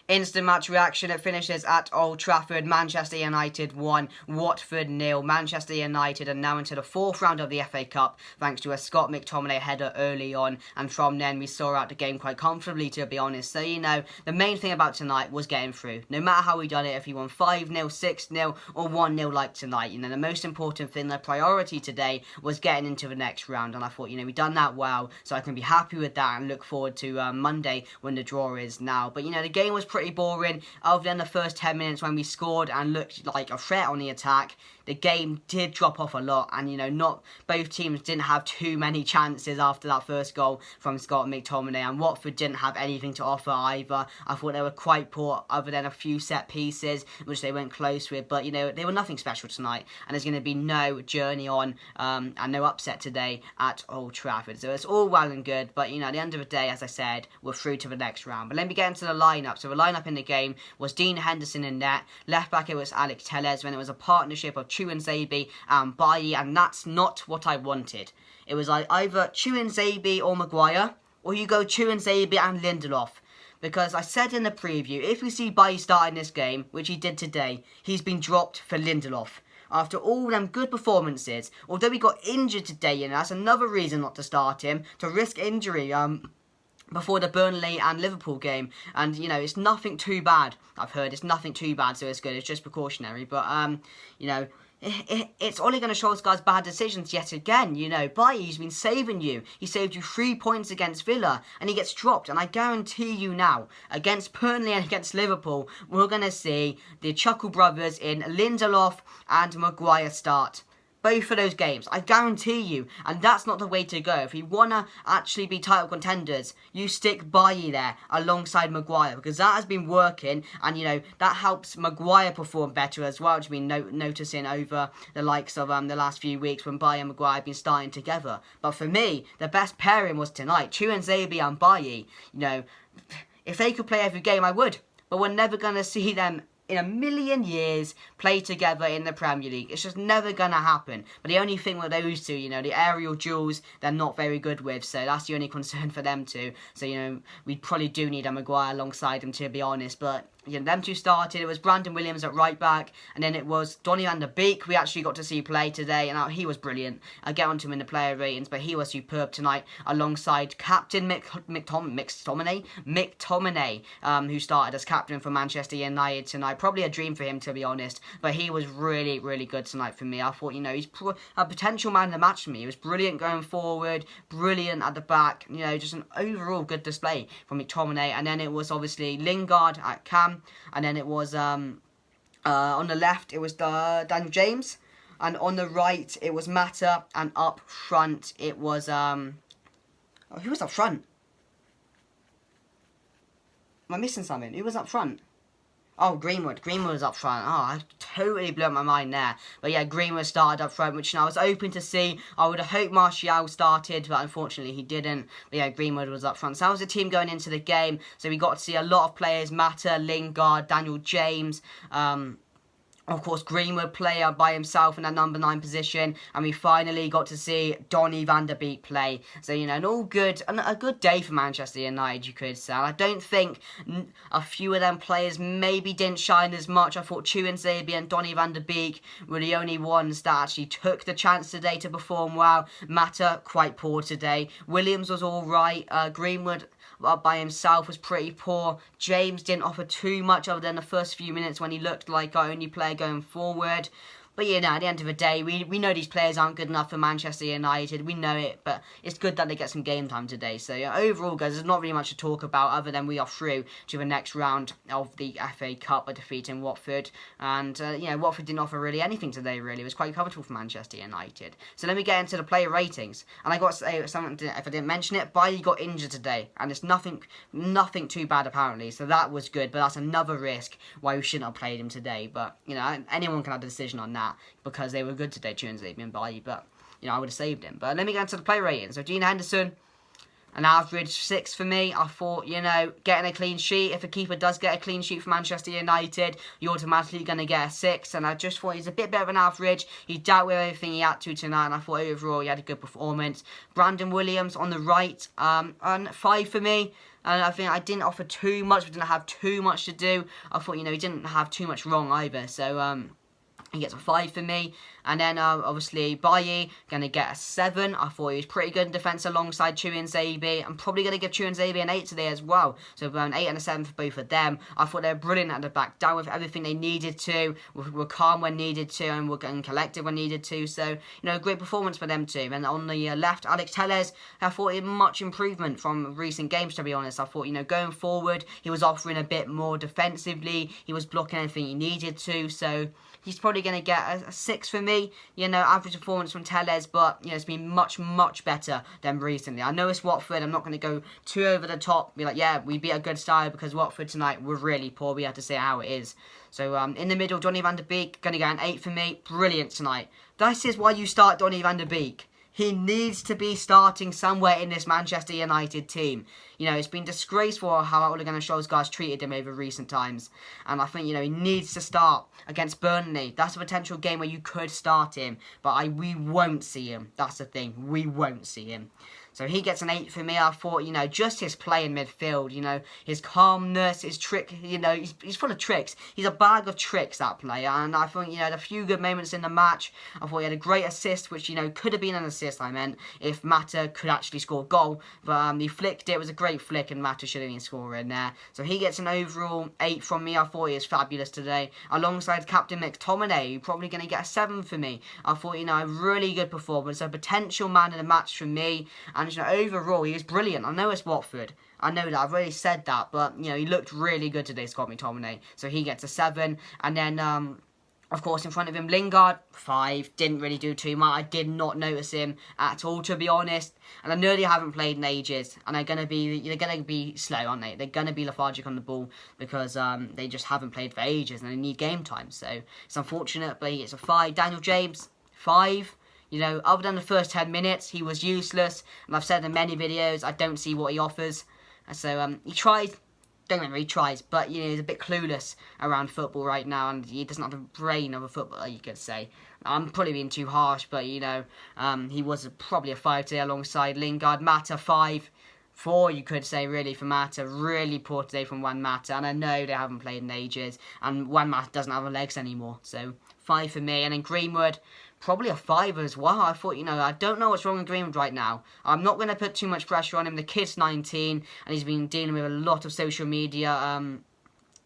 Instant match reaction. It finishes at Old Trafford. Manchester United 1, Watford 0. Manchester United are now into the fourth round of the FA Cup thanks to a Scott Mctominay header early on, and from then we saw out the game quite comfortably, to be honest. So, the main thing about tonight was getting through. No matter how we done it, if we won 5-0, 6-0 or 1-0 like tonight, the most important thing, the priority today was getting into the next round, and I thought, we done that well, so I can be happy with that and look forward to Monday when the draw is now. But, the game was pretty boring other than the first 10 minutes when we scored and looked like a threat on the attack. The game did drop off a lot, and not both teams didn't have too many chances after that first goal from Scott Mctominay, and Watford didn't have anything to offer either. I thought they were quite poor other than a few set pieces which they went close with, but they were nothing special tonight, and there's going to be no journey on and no upset today at Old Trafford. So it's all well and good, but at the end of the day, as I said, we're through to the next round. But let me get into the lineup. So the lineup in the game was Dean Henderson in net, left back it was Alex Telles, when it was a partnership of Chukwueze and Bailly, and that's not what I wanted. It was like either Chukwueze or Maguire, or you go Chukwueze and Lindelof. Because I said in the preview, if we see Bailly starting this game, which he did today, he's been dropped for Lindelof. After all them good performances, although he got injured today, that's another reason not to start him, to risk injury before the Burnley and Liverpool game. And, it's nothing too bad. I've heard it's nothing too bad, so it's good. It's just precautionary. But, it's only going to show us guys bad decisions yet again. Bailly's been saving you. He saved you 3 points against Villa, and he gets dropped. And I guarantee you now, against Burnley and against Liverpool, we're going to see the Chuckle brothers in Lindelof and Maguire start. Both of those games, I guarantee you, and that's not the way to go. If you want to actually be title contenders, you stick Bailly there alongside Maguire, because that has been working, and that helps Maguire perform better as well, which we've been noticing over the likes of the last few weeks when Bailly and Maguire have been starting together. But for me, the best pairing was tonight, Chukwueze and Bailly. If they could play every game, I would, but we're never going to see them in a million years play together in the Premier League. It's just never going to happen. But the only thing with those two, the aerial duels, they're not very good with. So that's the only concern for them two. So, we probably do need a Maguire alongside them, to be honest. But them two started. It was Brandon Williams at right back, and then it was Donny van de Beek we actually got to see play today, and he was brilliant. I'll get onto him in the player ratings, but he was superb tonight alongside captain Mctominay, who started as captain for Manchester United tonight. Probably a dream for him, to be honest, but he was really, really good tonight for me. I thought, he's a potential man of the match for me. He was brilliant going forward, brilliant at the back, just an overall good display from McTominay. And then it was obviously Lingard at cam, and then it was on the left it was Daniel James, and on the right it was Mata, and up front it was who was up front? Am I missing something? Who was up front? Oh, Greenwood. Greenwood was up front. Oh, I totally blew up my mind there. But yeah, Greenwood started up front, which I was open to see. I would have hoped Martial started, but unfortunately he didn't. But yeah, Greenwood was up front. So that was the team going into the game. So we got to see a lot of players: Mata, Lingard, Daniel James, of course, Greenwood play by himself in that number 9 position, and we finally got to see Donny van de Beek play. So, a good day for Manchester United, you could say. I don't think a few of them players maybe didn't shine as much. I thought Chukwueze and Donny van de Beek were the only ones that actually took the chance today to perform well. Mata, quite poor today. Williams was all right. Greenwood by himself was pretty poor. James didn't offer too much other than the first few minutes when he looked like our only player going forward. But at the end of the day, we know these players aren't good enough for Manchester United. We know it, but it's good that they get some game time today. So overall, guys, there's not really much to talk about other than we are through to the next round of the FA Cup by defeating Watford. And, Watford didn't offer really anything today, really. It was quite comfortable for Manchester United. So let me get into the player ratings. And I got to say something, if I didn't mention it, Bailly got injured today. And it's nothing too bad, apparently. So that was good, but that's another risk why we shouldn't have played him today. But, anyone can have a decision on that, because they were good today, Chukwueze and Bailly, but, I would have saved him. But let me get into the play rating. So, Dean Henderson, an average 6 for me. I thought, getting a clean sheet, if a keeper does get a clean sheet for Manchester United, you're automatically going to get a 6, and I just thought he's a bit better than average. He dealt with everything he had to tonight, and I thought overall he had a good performance. Brandon Williams on the right, and 5 for me. And I think I didn't offer too much. We didn't have too much to do. I thought, you know, he didn't have too much wrong either. So, he gets a 5 for me. And then, obviously, Bailly going to get a 7. I thought he was pretty good in defence alongside Chukwueze. I'm probably going to give Chukwueze an 8 today as well. So, an 8 and a 7 for both of them. I thought they were brilliant at the back, down with everything they needed to. Were calm when needed to, and were getting collected when needed to. So, you know, great performance for them too. And on the left, Alex Telles, I thought he had much improvement from recent games, to be honest. I thought, you know, going forward, he was offering a bit more defensively. He was blocking anything he needed to. So, he's probably going to get a 6 for me. You know, average performance from Telles, but, you know, it's been much, much better than recently. I know it's Watford. I'm not going to go too over the top. Be like, yeah, we beat a good side because Watford tonight were really poor. We have to say how it is. So, in the middle, Donny van de Beek, going to get an 8 for me. Brilliant tonight. This is why you start Donny van de Beek. He needs to be starting somewhere in this Manchester United team. You know, it's been disgraceful how Ole Gunnar Solskjaer's treated him over recent times. And I think, you know, he needs to start against Burnley. That's a potential game where you could start him. But we won't see him. That's the thing. We won't see him. So he gets an 8 for me. I thought, you know, just his play in midfield, you know, his calmness, his trick, you know, he's full of tricks. He's a bag of tricks, that player. And I think, you know, a few good moments in the match. I thought he had a great assist, which, you know, could have been an assist, I meant, if Mata could actually score a goal. But he flicked it. It was a great flick, and Mata should have been scoring there. So he gets an overall 8 from me. I thought he was fabulous today. Alongside Captain McTominay, who's probably going to get a 7 for me. I thought, you know, a really good performance. A potential man of the match for me. And, you know, overall, he was brilliant. I know it's Watford. I know that. I've already said that. But, you know, he looked really good today, Scott Mctominay. So he gets a 7. And then, of course, in front of him, Lingard, 5. Didn't really do too much. I did not notice him at all, to be honest. And I know they haven't played in ages. And they're gonna be slow, aren't they? They're gonna be lethargic on the ball because they just haven't played for ages and they need game time. So it's unfortunate, but it's a 5. Daniel James, 5. You know, other than the first 10 minutes, he was useless. And I've said in many videos, I don't see what he offers. And so he tries. Don't get me, he tries, but, you know, he's a bit clueless around football right now, and he doesn't have the brain of a footballer, you could say. I'm probably being too harsh, but, you know, he was probably a 5 today alongside Lingard. Mata, 5. 4, you could say, really, for Mata. Really poor today from Juan Mata, and I know they haven't played in ages, and Juan Mata doesn't have the legs anymore, so 5 for me. And then Greenwood, probably a 5 as well. I thought, you know, I don't know what's wrong with Greenwood right now. I'm not going to put too much pressure on him. The kid's 19, and he's been dealing with a lot of social media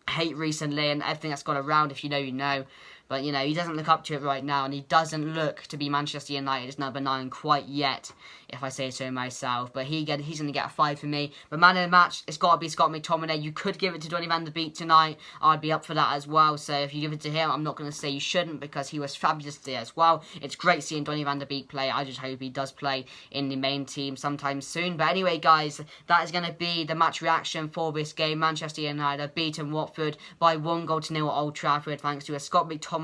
hate recently, and everything that's gone around. If you know, you know. But, you know, he doesn't look up to it right now, and he doesn't look to be Manchester United's number 9 quite yet, if I say so myself. But he's going to get a 5 for me. But man of the match, it's got to be Scott McTominay. You could give it to Donny van de Beek tonight. I'd be up for that as well. So if you give it to him, I'm not going to say you shouldn't, because he was fabulous today as well. It's great seeing Donny van de Beek play. I just hope he does play in the main team sometime soon. But anyway, guys, that is going to be the match reaction for this game. Manchester United beaten Watford by 1-0 at Old Trafford, thanks to a Scott McTominay,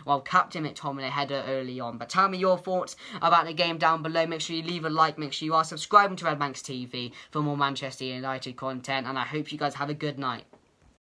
well, Captain McTominay header early on. But tell me your thoughts about the game down below. Make sure you leave a like. Make sure you are subscribing to Redbanks TV for more Manchester United content. And I hope you guys have a good night.